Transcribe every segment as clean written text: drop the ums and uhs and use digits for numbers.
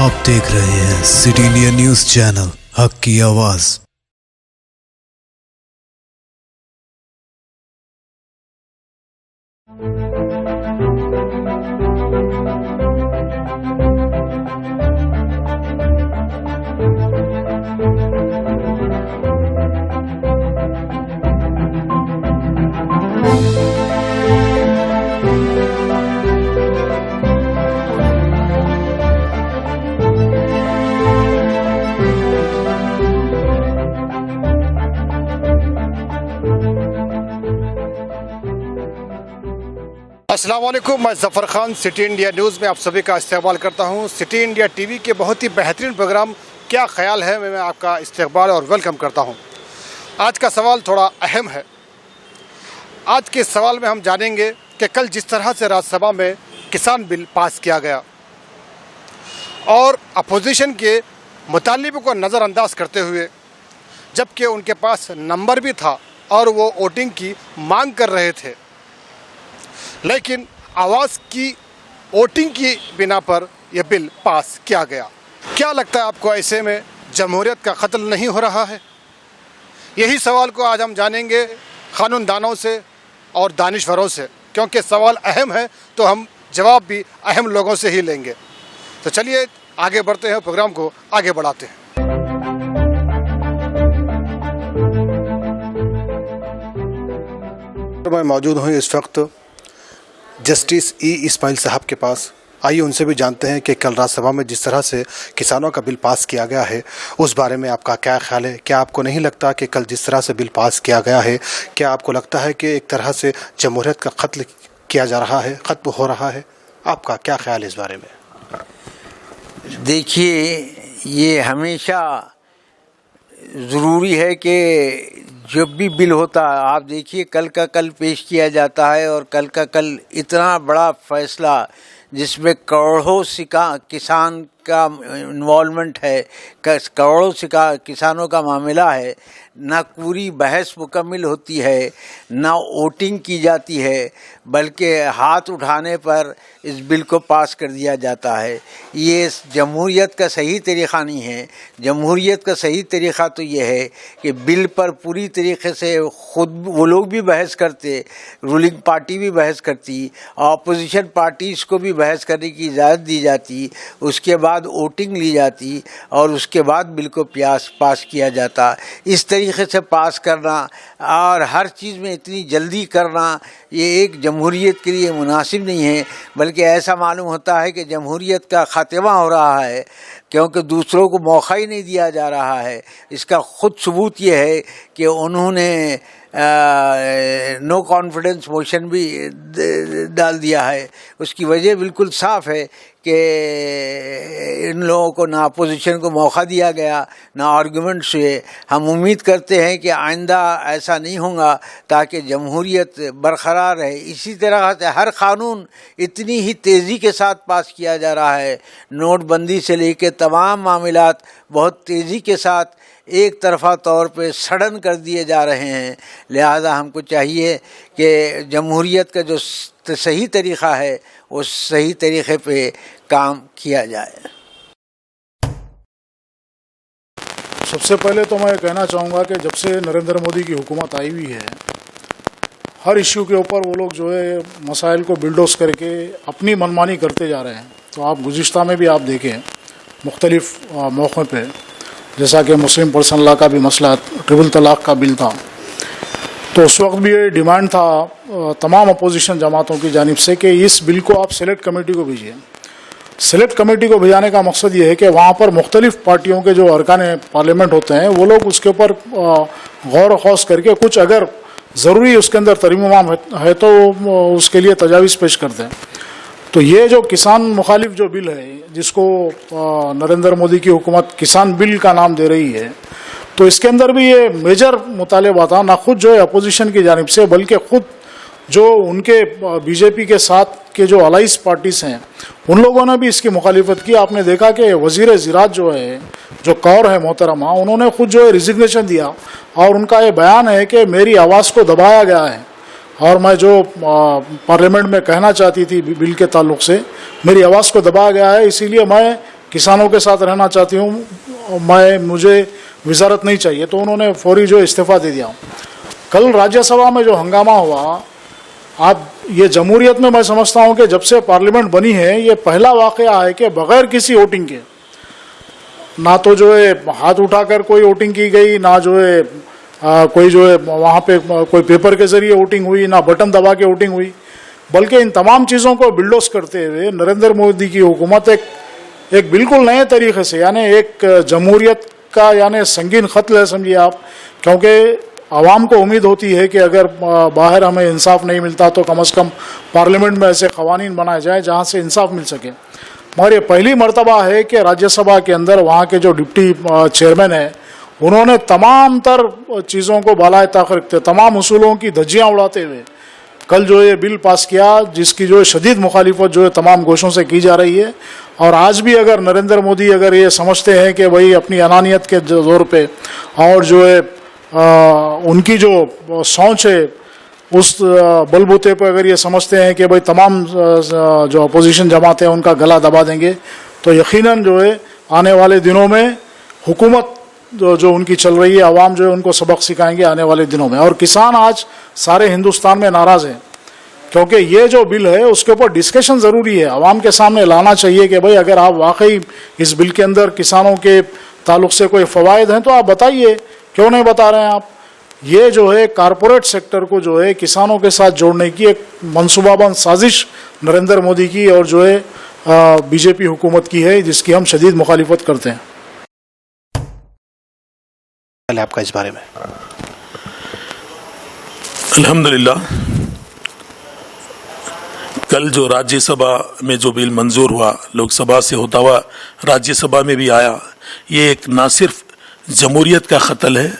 आप देख रहे हैं सिटी इंडिया न्यूज चैनल, हक की आवाज। अस्सलाम वालेकुम, मैं Zafar Khan city India news में आप सभी का इस्तकबाल करता हूं। सिटी इंडिया टीवी के बहुत ही बेहतरीन प्रोग्राम क्या ख्याल है में मैं आपका इस्तकबाल और वेलकम करता हूं। आज का सवाल थोड़ा अहम है। आज के सवाल में हम जानेंगे कि कल जिस तरह से राज्यसभा में किसान बिल पास किया गया और अपोजिशन के मुतालिबों को नज़रअंदाज करते हुए, जबकि उनके पास नंबर भी था और वो वोटिंग की मांग कर रहे थे, लेकिन आवाज़ की वोटिंग की बिना पर यह बिल पास किया गया। क्या लगता है आपको, ऐसे में जमहूरियत का कत्ल नहीं हो रहा है? यही सवाल को आज हम जानेंगे कानूनदानों से और दानिशवरों से, क्योंकि सवाल अहम है तो हम जवाब भी अहम लोगों से ही लेंगे। तो चलिए आगे बढ़ते हैं, प्रोग्राम को आगे बढ़ाते हैं। मैं मौजूद हूँ इस वक्त जस्टिस ई इस्माइल साहब के पास। आइए उनसे भी जानते हैं कि कल राज्यसभा में जिस तरह से किसानों का बिल पास किया गया है उस बारे में आपका क्या ख्याल है। क्या आपको नहीं लगता कि कल जिस तरह से बिल पास किया गया है, क्या आपको लगता है कि एक तरह से जमहूरियत का कत्ल किया जा रहा है, ख़त्म हो रहा है? आपका क्या ख्याल है इस बारे में? देखिए, ये हमेशा ज़रूरी है कि जब भी बिल होता है, आप देखिए कल का कल पेश किया जाता है और कल का कल इतना बड़ा फैसला जिसमें करोड़ों किसान का इन्वॉल्वमेंट है, करोड़ों किसानों का मामला है, ना पूरी बहस मुकम्मल होती है, ना वोटिंग की जाती है, बल्कि हाथ उठाने पर इस बिल को पास कर दिया जाता है। ये जमहूरियत का सही तरीक़ा नहीं है। जमहूरियत का सही तरीक़ा तो ये है कि बिल पर पूरी तरीके से खुद वो लोग भी बहस करते, रूलिंग पार्टी भी बहस करती, अपोजिशन पार्टीज़ को भी बहस करने की इजाज़त दी जाती, उसके बाद वोटिंग ली जाती और उसके बाद बिल को पास किया जाता। इस तरीके से पास करना और हर चीज़ में इतनी जल्दी करना, ये एक जमहूरियत के लिए मुनासिब नहीं है। बल्कि ऐसा मालूम होता है कि जमहूरियत का ख़ात्मा हो रहा है, क्योंकि दूसरों को मौका ही नहीं दिया जा रहा है। इसका ख़ुद सबूत ये है कि उन्होंने नो कॉन्फिडेंस मोशन भी डाल दिया है। उसकी वजह बिल्कुल साफ़ है कि इन लोगों को ना अपोजिशन को मौका दिया गया, ना आर्गूमेंट्स हुए। हम उम्मीद करते हैं कि आइंदा ऐसा नहीं होगा, ताकि जमहूरियत बरकरार रहे। इसी तरह से हर कानून इतनी ही तेज़ी के साथ पास किया जा रहा है, नोटबंदी से लेकर तमाम मामलात बहुत तेज़ी के साथ एक तरफ़ा तौर पे सडन कर दिए जा रहे हैं। लिहाजा हमको चाहिए कि जमहूरियत का जो सही तरीक़ा है उस सही तरीक़े पे काम किया जाए। सबसे पहले तो मैं कहना चाहूँगा कि जब से नरेंद्र मोदी की हुकूमत आई हुई है, हर इश्यू के ऊपर वो लोग जो है मसाइल को बिल्डोज करके अपनी मनमानी करते जा रहे हैं। तो आप गुज़िश्ता में भी आप देखें मुख्तलिफ मौक़ों पे, जैसा कि मुस्लिम पर्सन लॉ का भी मसला, ट्रिपल तलाक का बिल था, तो उस वक्त भी ये डिमांड था तमाम अपोजिशन जमातों की जानिब से कि इस बिल को आप सेलेक्ट कमेटी को भेजिए। सेलेक्ट कमेटी को भेजाने का मकसद ये है कि वहाँ पर मुख्तलिफ पार्टियों के जो अरकान पार्लियामेंट होते हैं वो लोग उसके ऊपर गौर खौस करके कुछ अगर ज़रूरी उसके अंदर तरमीमात है तो उसके लिए तजावीज़ पेश करते हैं। तो ये जो किसान मुखालिफ जो बिल है, जिसको नरेंद्र मोदी की हुकूमत किसान बिल का नाम दे रही है, तो इसके अंदर भी ये मेजर मुतालबा था, ना खुद जो है अपोजिशन की जानिब से, बल्कि खुद जो उनके बीजेपी के साथ के जो अलाइस पार्टीज़ हैं उन लोगों ने भी इसकी मुखालिफत की। आपने देखा कि वज़ीर ज़राअत जो है, जो कौर है मोहतरमा, उन्होंने खुद जो है रिजिग्नेशन दिया और उनका ये बयान है कि मेरी आवाज़ को दबाया गया है और मैं जो पार्लियामेंट में कहना चाहती थी बिल के ताल्लुक से, मेरी आवाज़ को दबाया गया है, इसीलिए मैं किसानों के साथ रहना चाहती हूँ, मुझे वजारत नहीं चाहिए, तो उन्होंने फौरी जो इस्तीफा दे दिया। कल राज्यसभा में जो हंगामा हुआ, आप ये जमहूरियत में मैं समझता हूँ कि जब से पार्लियामेंट बनी है ये पहला वाकया है कि बगैर किसी वोटिंग के, ना तो जो है हाथ उठाकर कोई वोटिंग की गई, ना जो है कोई जो है वहाँ पे कोई पेपर के जरिए वोटिंग हुई, ना बटन दबा के वोटिंग हुई, बल्कि इन तमाम चीज़ों को बिल्डोस करते हुए नरेंद्र मोदी की हुकूमत एक बिल्कुल नए तरीके से, यानी एक जमहूरियत का यानी संगीन खत है समझिए आप, क्योंकि आवाम को उम्मीद होती है कि अगर बाहर हमें इंसाफ नहीं मिलता तो कम से कम पार्लियामेंट में ऐसे कवानीन बनाए जाए जहाँ से इंसाफ मिल सके। मगर ये पहली मर्तबा है कि राज्यसभा के अंदर वहाँ के जो डिप्टी चेयरमैन है उन्होंने तमाम तर चीज़ों को बालाए ताक रखते, तमाम उसूलों की धज्जियाँ उड़ाते हुए कल जो ये बिल पास किया, जिसकी जो शदीद मुखालिफत जो है तमाम गोशों से की जा रही है। और आज भी अगर नरेंद्र मोदी अगर ये समझते हैं कि भाई अपनी अनानियत के जोर पे और जो है उनकी जो सोच है उस बलबूते पर अगर ये समझते हैं कि भाई तमाम जो अपोजिशन जमाते हैं उनका गला दबा देंगे, तो यकीनन जो है आने वाले दिनों में हुकूमत जो उनकी चल रही है, आवाम जो है उनको सबक सिखाएंगे आने वाले दिनों में। और किसान आज सारे हिंदुस्तान में नाराज़ हैं, क्योंकि ये जो बिल है उसके ऊपर डिस्कशन ज़रूरी है, आवाम के सामने लाना चाहिए कि भाई अगर आप वाकई इस बिल के अंदर किसानों के ताल्लुक से कोई फ़वाइद हैं तो आप बताइए, क्यों नहीं बता रहे हैं आप। ये जो है कारपोरेट सेक्टर को जो है किसानों के साथ जोड़ने की एक मनसूबाबंद साजिश नरेंद्र मोदी की और जो है बीजेपी हुकूमत की है, जिसकी हम शदीद मुखालिफत करते हैं। आपका इस बारे में? अल्हम्दुलिल्लाह, कल जो राज्यसभा में जो बिल मंजूर हुआ, लोकसभा से होता हुआ राज्यसभा में भी आया, ये एक ना सिर्फ जमहूरियत का कत्ल है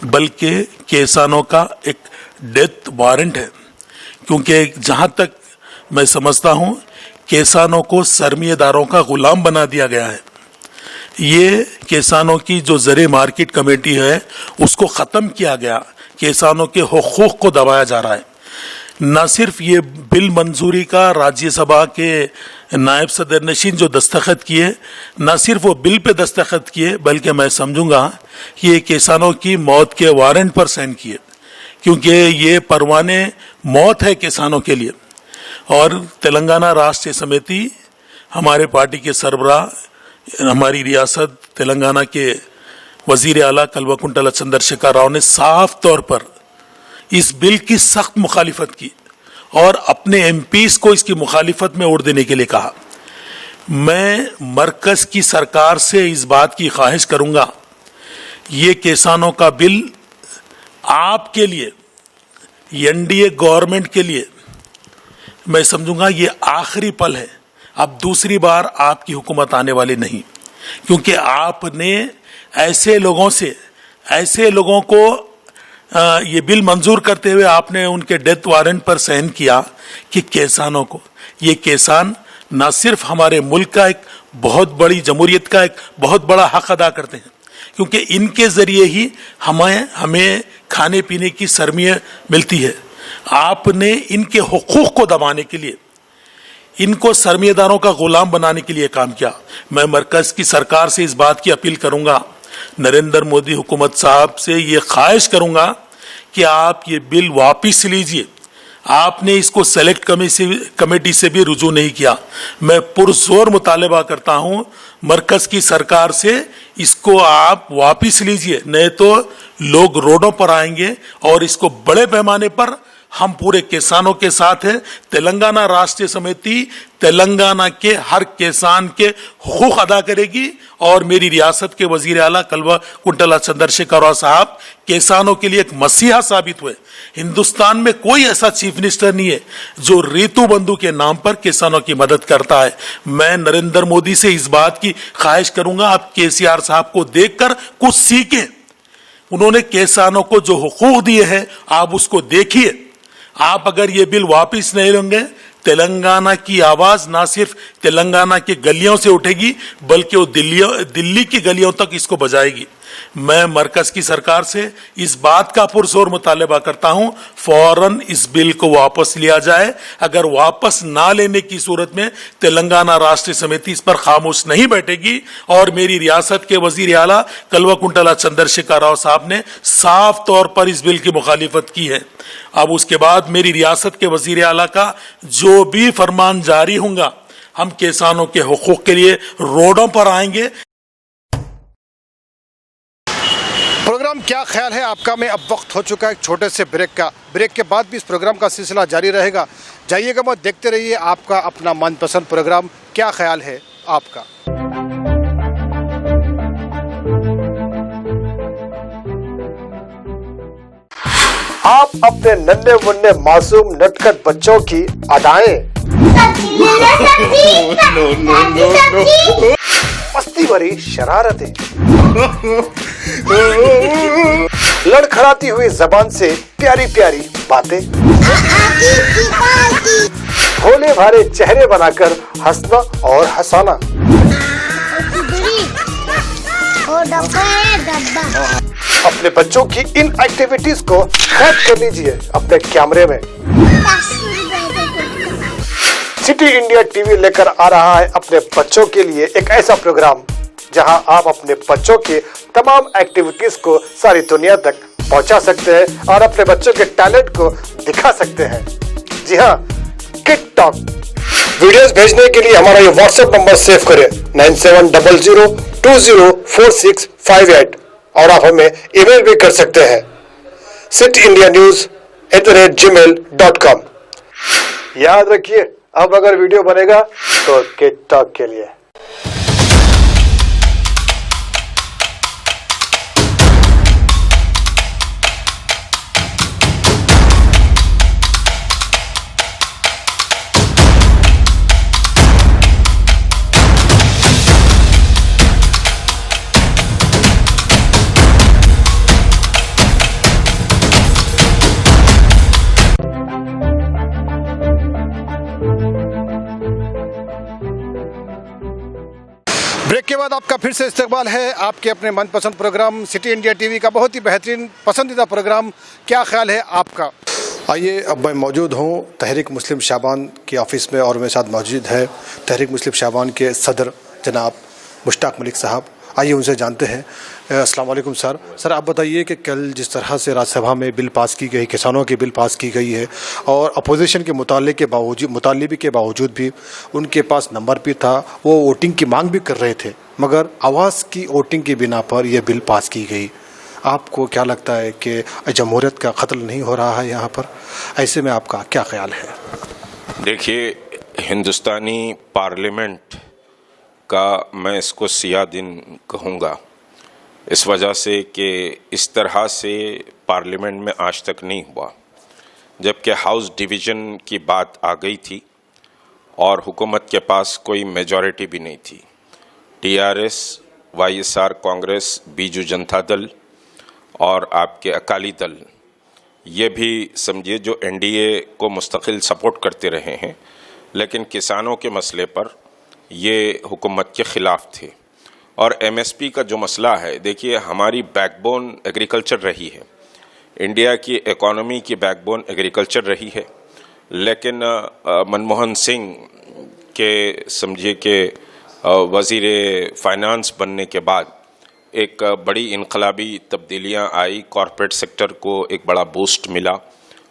बल्कि किसानों का एक डेथ वारंट है। क्योंकि जहाँ तक मैं समझता हूँ किसानों को सरमाएदारों का गुलाम बना दिया गया है। ये किसानों की जो ज़र मार्केट कमेटी है उसको ख़त्म किया गया, किसानों के हुकूक को दबाया जा रहा है। न सिर्फ ये बिल मंजूरी का राज्यसभा के नायब सदर नशीन जो दस्तखत किए, न सिर्फ वो बिल पे दस्तखत किए बल्कि मैं समझूंगा कि ये किसानों की मौत के वारंट पर साइन किए, क्योंकि ये परवाने मौत है किसानों के लिए। और तेलंगाना राष्ट्रीय समिति, हमारे पार्टी के सरबराह, हमारी रियासत तेलंगाना के वजीर आला कल्वकुंतला चंद्रशेखर राव ने साफ तौर पर इस बिल की सख्त मुखालिफत की और अपने एमपीज को इसकी मुखालिफत में वोट देने के लिए कहा। मैं मरकज की सरकार से इस बात की ख्वाहिश करूंगा, ये किसानों का बिल आपके लिए, एनडीए गवर्नमेंट के लिए मैं समझूंगा ये आखिरी पल है। अब दूसरी बार आपकी हुकूमत आने वाली नहीं, क्योंकि आपने ऐसे लोगों को ये बिल मंजूर करते हुए आपने उनके डेथ वारंट पर साइन किया कि किसानों को, ये किसान न सिर्फ हमारे मुल्क का एक बहुत बड़ी जमहूरियत का एक बहुत बड़ा हक अदा करते हैं, क्योंकि इनके ज़रिए ही हमें खाने पीने की सरमियत मिलती है। आपने इनके हुकूक को दबाने के लिए, इनको सरमाएदारों का गुलाम बनाने के लिए काम किया। मैं मरकज की सरकार से इस बात की अपील करूंगा, नरेंद्र मोदी हुकूमत साहब से ये ख्वाहिश करूंगा कि आप ये बिल वापस लीजिए। आपने इसको सेलेक्ट कमेटी से भी रुजू नहीं किया। मैं पुरजोर मुतालबा करता हूं मरकज की सरकार से, इसको आप वापस लीजिए, नहीं तो लोग रोडों पर आएंगे और इसको बड़े पैमाने पर हम पूरे किसानों के साथ हैं। तेलंगाना राष्ट्रीय समिति तेलंगाना के हर किसान के हुकूक अदा करेगी और मेरी रियासत के वजीर आला कल्वकुंतला चंद्रशेखर राव साहब किसानों के लिए एक मसीहा साबित हुए। हिंदुस्तान में कोई ऐसा चीफ मिनिस्टर नहीं है जो ऋतु बंधु के नाम पर किसानों की मदद करता है। मैं नरेंद्र मोदी से इस बात की ख्वाहिश करूंगा, आप केसीआर साहब को देखकर कुछ सीखें। उन्होंने किसानों को जो हुकूक दिए हैं आप उसको देखिए। आप अगर ये बिल वापस नहीं लेंगे, तेलंगाना की आवाज ना सिर्फ तेलंगाना की गलियों से उठेगी बल्कि वो दिल्ली की गलियों तक इसको बजाएगी। मैं मरकज की सरकार से इस बात का पुरजोर मुतालबा करता हूं, फौरन इस बिल को वापस लिया जाए। अगर वापस ना लेने की सूरत में तेलंगाना राष्ट्रीय समिति इस पर खामोश नहीं बैठेगी। और मेरी रियासत के वजीर आला कल्वकुंटला चंद्रशेखर राव साहब ने साफ तौर पर इस बिल की मुखालिफत की है। अब उसके बाद मेरी रियासत के वजीर आला का जो भी फरमान जारी होगा, हम किसानों के हुकूक के लिए रोडों पर आएंगे। प्रोग्राम क्या ख्याल है आपका में अब वक्त हो चुका है एक छोटे से ब्रेक का। ब्रेक के बाद भी इस प्रोग्राम का सिलसिला जारी रहेगा। जाइएगा मत, देखते रहिए आपका अपना मनपसंद प्रोग्राम क्या ख्याल है आपका। आप अपने नन्हे मुन्ने मासूम नटखट बच्चों की अदाएं, मस्ती भरी शरारतें, लड़खड़ाती हुई जबान से प्यारी प्यारी बातें, भोले भाले चेहरे बनाकर हंसना और हंसाना, अपने बच्चों की इन एक्टिविटीज को कैद कर लीजिए अपने कैमरे में। सिटी इंडिया टीवी लेकर आ रहा है अपने बच्चों के लिए एक ऐसा प्रोग्राम जहां आप अपने बच्चों के तमाम एक्टिविटीज को सारी दुनिया तक पहुंचा सकते हैं और अपने बच्चों के टैलेंट को दिखा सकते हैं। जी हां, किड टॉक। वीडियोस भेजने के लिए हमारा ये व्हाट्सएप नंबर सेव करें 9700204658 और आप हमें ईमेल भी कर सकते हैं cityindianews@gmail.com। याद रखिए, अब अगर वीडियो बनेगा तो किड टॉक के लिए। ब्रेक के बाद आपका फिर से इस्तकबाल है आपके अपने मनपसंद प्रोग्राम सिटी इंडिया टीवी का बहुत ही बेहतरीन पसंदीदा प्रोग्राम क्या ख्याल है आपका। आइए, अब मैं मौजूद हूँ तहरीक मुस्लिम शाबान के ऑफिस में और मेरे साथ मौजूद है तहरीक मुस्लिम शाबान के सदर जनाब मुश्ताक मलिक साहब। आइए उनसे जानते हैं। अस्सलाम वालेकुम सर। सर आप बताइए कि कल जिस तरह से राज्यसभा में बिल पास की गई, किसानों की बिल पास की गई है और अपोजिशन के मुतालिबे के बावजूद भी उनके पास नंबर भी था, वो वोटिंग की मांग भी कर रहे थे, मगर आवाज़ की वोटिंग की बिना पर यह बिल पास की गई। आपको क्या लगता है कि जमहूरियत का कत्ल नहीं हो रहा है यहाँ पर? ऐसे में आपका क्या ख्याल है? देखिए, हिंदुस्तानी पार्लियामेंट का मैं इसको सियाह दिन कहूँगा, इस वजह से कि इस तरह से पार्लियामेंट में आज तक नहीं हुआ। जबकि हाउस डिवीज़न की बात आ गई थी और हुकूमत के पास कोई मेजॉरिटी भी नहीं थी। टीआरएस, वाईएसआर कांग्रेस, बीजू जनता दल और आपके अकाली दल, ये भी समझिए जो एनडीए को मुस्तकिल सपोर्ट करते रहे हैं, लेकिन किसानों के मसले पर ये हुकूमत के ख़िलाफ़ थे। और एमएसपी का जो मसला है, देखिए हमारी बैकबोन एग्रीकल्चर रही है, इंडिया की इकोनॉमी की बैकबोन एग्रीकल्चर रही है। लेकिन मनमोहन सिंह के समझिए कि वज़ीर फाइनेंस बनने के बाद एक बड़ी इनकलाबी तब्दीलियां आई, कॉरपोरेट सेक्टर को एक बड़ा बूस्ट मिला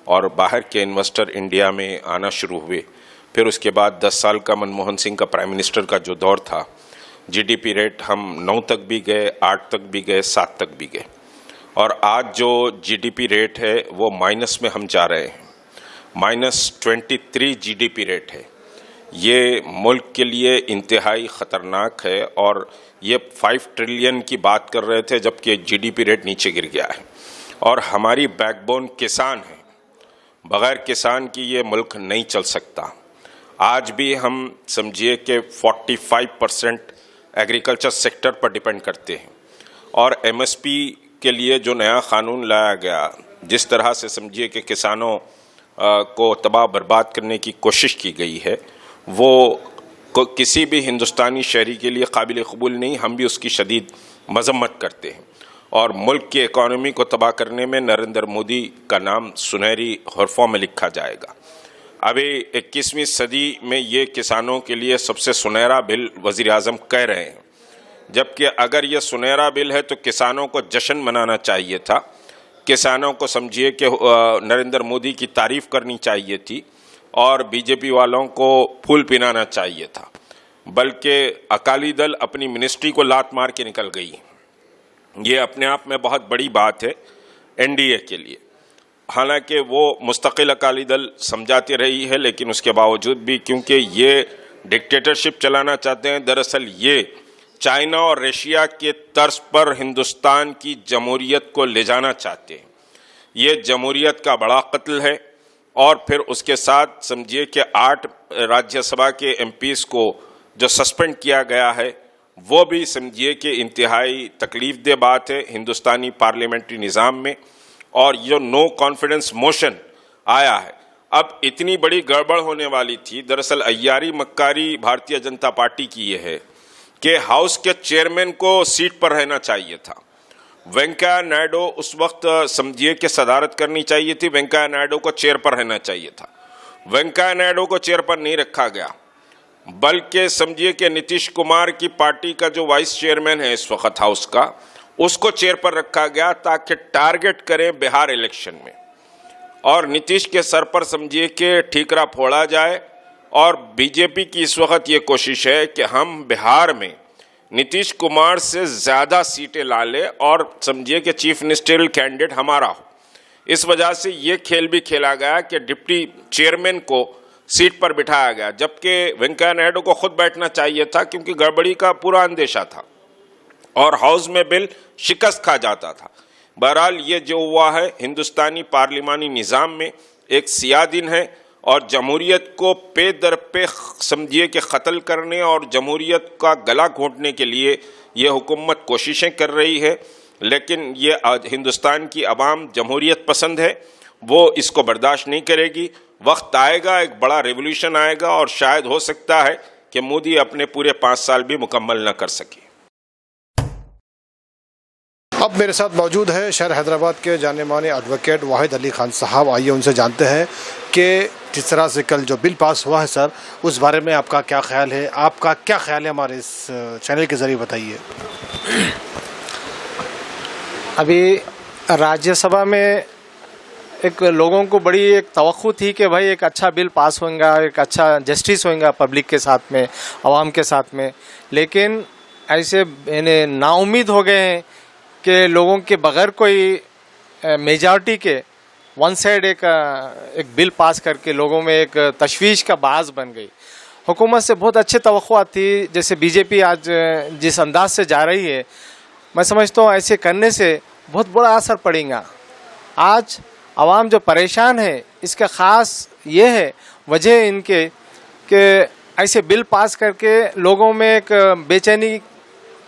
और बाहर के इन्वेस्टर इंडिया में आना शुरू हुए। फिर उसके बाद 10 साल का मनमोहन सिंह का प्राइम मिनिस्टर का जो दौर था, जीडीपी रेट हम 9 तक भी गए, 8 तक भी गए, 7 तक भी गए, और आज जो जीडीपी रेट है वो माइनस में हम जा रहे हैं। -23 जीडीपी रेट है। ये मुल्क के लिए इंतहाई ख़तरनाक है और ये 5 ट्रिलियन की बात कर रहे थे जबकि जीडीपी रेट नीचे गिर गया है। और हमारी बैकबोन किसान है, बग़ैर किसान की ये मुल्क नहीं चल सकता। आज भी हम समझिए कि 45% एग्रीकल्चर सेक्टर पर डिपेंड करते हैं। और एमएसपी के लिए जो नया कानून लाया गया, जिस तरह से समझिए कि किसानों को तबाह बर्बाद करने की कोशिश की गई है, वो किसी भी हिंदुस्तानी शहरी के लिए काबिल कबूल नहीं। हम भी उसकी शदीद मजम्मत करते हैं। और मुल्क की इकोनॉमी को तबाह करने में नरेंद्र मोदी का नाम सुनहरी हरफों में लिखा जाएगा। अभी 21वीं सदी में ये किसानों के लिए सबसे सुनहरा बिल वज़ीर आज़म कह रहे हैं, जबकि अगर ये सुनहरा बिल है तो किसानों को जश्न मनाना चाहिए था। किसानों को समझिए कि नरेंद्र मोदी की तारीफ करनी चाहिए थी और बीजेपी वालों को फूल पिनाना चाहिए था, बल्कि अकाली दल अपनी मिनिस्ट्री को लात मार के निकल गई। ये अपने आप में बहुत बड़ी बात है एनडीए के लिए। हालांकि वो मुस्तकिल अकाली दल समझाती रही है, लेकिन उसके बावजूद भी क्योंकि ये डिक्टेटरशिप चलाना चाहते हैं, दरअसल ये चाइना और रशिया के तर्ज पर हिंदुस्तान की जमहूरियत को ले जाना चाहते हैं। ये जमहूरियत का बड़ा कत्ल है। और फिर उसके साथ समझिए कि 8 राज्यसभा के एमपीज़ को जो सस्पेंड किया गया है वो भी समझिए कि इंतहाई तकलीफ दे बात है हिंदुस्तानी पार्लियामेंट्री निज़ाम में। और जो नो कॉन्फिडेंस मोशन आया है, अब इतनी बड़ी गड़बड़ होने वाली थी। दरअसल अय्यारी मक्कारी भारतीय जनता पार्टी की ये है कि हाउस के चेयरमैन को सीट पर रहना चाहिए था। वेंकैया नायडू उस वक्त समझिए कि सदारत करनी चाहिए थी, वेंकैया नायडू को चेयर पर रहना चाहिए था। वेंकैया नायडू को चेयर पर नहीं रखा गया, बल्कि समझिए कि नीतीश कुमार की पार्टी का जो वाइस चेयरमैन है इस वक्त हाउस का, उसको चेयर पर रखा गया ताकि टारगेट करें बिहार इलेक्शन में और नीतीश के सर पर समझिए कि ठीकरा फोड़ा जाए। और बीजेपी की इस वक्त ये कोशिश है कि हम बिहार में नीतीश कुमार से ज़्यादा सीटें ला लें और समझिए कि चीफ मिनिस्टरियल कैंडिडेट हमारा हो। इस वजह से ये खेल भी खेला गया कि डिप्टी चेयरमैन को सीट पर बिठाया गया, जबकि वेंकैया नायडू को खुद बैठना चाहिए था क्योंकि गड़बड़ी का पूरा अंदेशा था और हाउस में बिल शिकस्त खा जाता था। बहरहाल ये जो हुआ है हिंदुस्तानी पार्लिमानी निज़ाम में एक सियाह दिन है और जमहूरियत को पे दर पे समझिए कि क़त्ल करने और जमहूरियत का गला घोंटने के लिए ये हुकूमत कोशिशें कर रही है। लेकिन ये हिंदुस्तान की आवाम जमहूरियत पसंद है, वो इसको बर्दाश्त नहीं करेगी। वक्त आएगा, एक बड़ा रेवोल्यूशन आएगा और शायद हो सकता है कि मोदी अपने पूरे 5 साल भी मुकम्मल न कर सके। अब मेरे साथ मौजूद है शहर हैदराबाद के जाने माने एडवोकेट वाहिद अली खान साहब। आइए उनसे जानते हैं कि जिस तरह से कल जो बिल पास हुआ है सर, उस बारे में आपका क्या ख्याल है। आपका क्या ख्याल है हमारे इस चैनल के ज़रिए बताइए। अभी राज्यसभा में एक लोगों को बड़ी एक तवक्को थी कि भाई एक अच्छा बिल पास होगा, एक अच्छा जस्टिस होगा पब्लिक के साथ में, आवाम के साथ में। लेकिन ऐसे यानी नाउम्मीद हो गए हैं कि लोगों के बगैर कोई मेजॉरिटी के वन साइड एक बिल पास करके लोगों में एक तशवीश का बाज़ बन गई। हुकूमत से बहुत अच्छे तवक्कुआत थी, जैसे बीजेपी आज जिस अंदाज से जा रही है, मैं समझता हूँ ऐसे करने से बहुत बड़ा असर पड़ेगा। आज आवाम जो परेशान है इसका ख़ास ये है वजह इनके कि ऐसे बिल पास करके लोगों में एक बेचैनी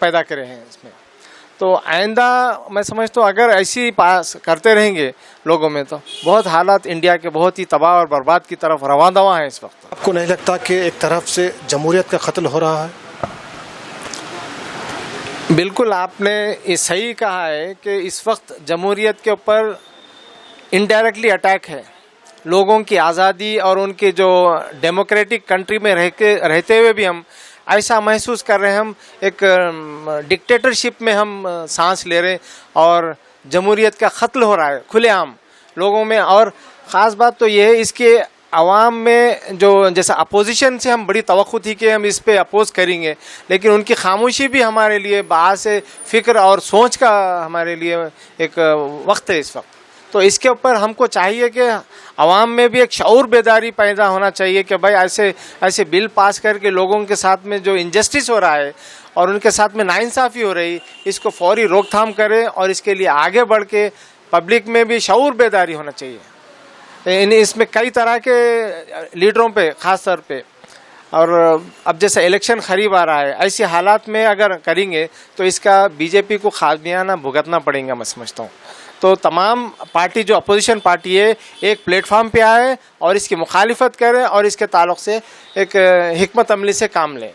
पैदा करे हैं इसमें। तो आइंदा मैं समझता हूँ अगर ऐसी पास करते रहेंगे लोगों में तो बहुत हालात इंडिया के बहुत ही तबाह और बर्बाद की तरफ रवां दवा है इस वक्त। आपको नहीं लगता कि एक तरफ से जमहूरियत का कत्ल हो रहा है? बिल्कुल आपने ये सही कहा है कि इस वक्त जमहूरियत के ऊपर इनडायरेक्टली अटैक है। लोगों की आज़ादी और उनके जो डेमोक्रेटिक कंट्री में रहते हुए भी हम ऐसा महसूस कर रहे हैं, हम एक डिक्टेटरशिप में हम सांस ले रहे और जमहूरियत का क़त्ल हो रहा है खुलेआम लोगों में। और ख़ास बात तो ये है इसके आवाम में जो जैसा अपोजिशन से हम बड़ी तवक्को थी कि हम इस पे अपोज करेंगे, लेकिन उनकी खामोशी भी हमारे लिए बाअस फ़िक्र और सोच का हमारे लिए एक वक्त है इस वक्त। तो इसके ऊपर हमको चाहिए कि आवाम में भी एक शऊर बेदारी पैदा होना चाहिए कि भाई ऐसे बिल पास करके लोगों के साथ में जो इनजस्टिस हो रहा है और उनके साथ में नाइंसाफ़ी हो रही, इसको फौरी रोकथाम करें और इसके लिए आगे बढ़ के पब्लिक में भी शऊर बेदारी होना चाहिए। इसमें कई तरह के लीडरों पे ख़ास तौर पे, और अब जैसा इलेक्शन करीब आ रहा है, ऐसे हालात में अगर करेंगे तो इसका बीजेपी को खामियाना भुगतना पड़ेगा मैं समझता हूँ। तो तमाम पार्टी जो अपोजिशन पार्टी है एक प्लेटफार्म पे आए और इसकी मुखालिफत करें और इसके ताल्लुक़ से एक हिकमत अमली से काम लें।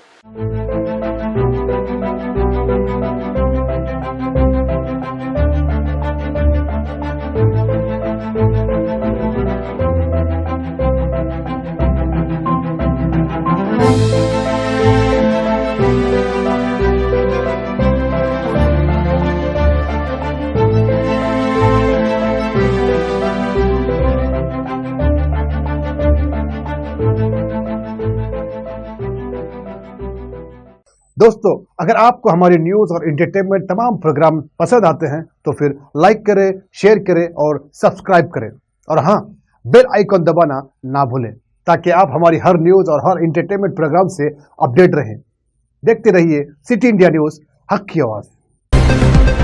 दोस्तों, अगर आपको हमारी न्यूज और एंटरटेनमेंट तमाम प्रोग्राम पसंद आते हैं तो फिर लाइक करें, शेयर करें और सब्सक्राइब करें। और हाँ, बेल आइकॉन दबाना ना भूलें ताकि आप हमारी हर न्यूज और हर एंटरटेनमेंट प्रोग्राम से अपडेट रहें। देखते रहिए सिटी इंडिया न्यूज, हक की आवाज़।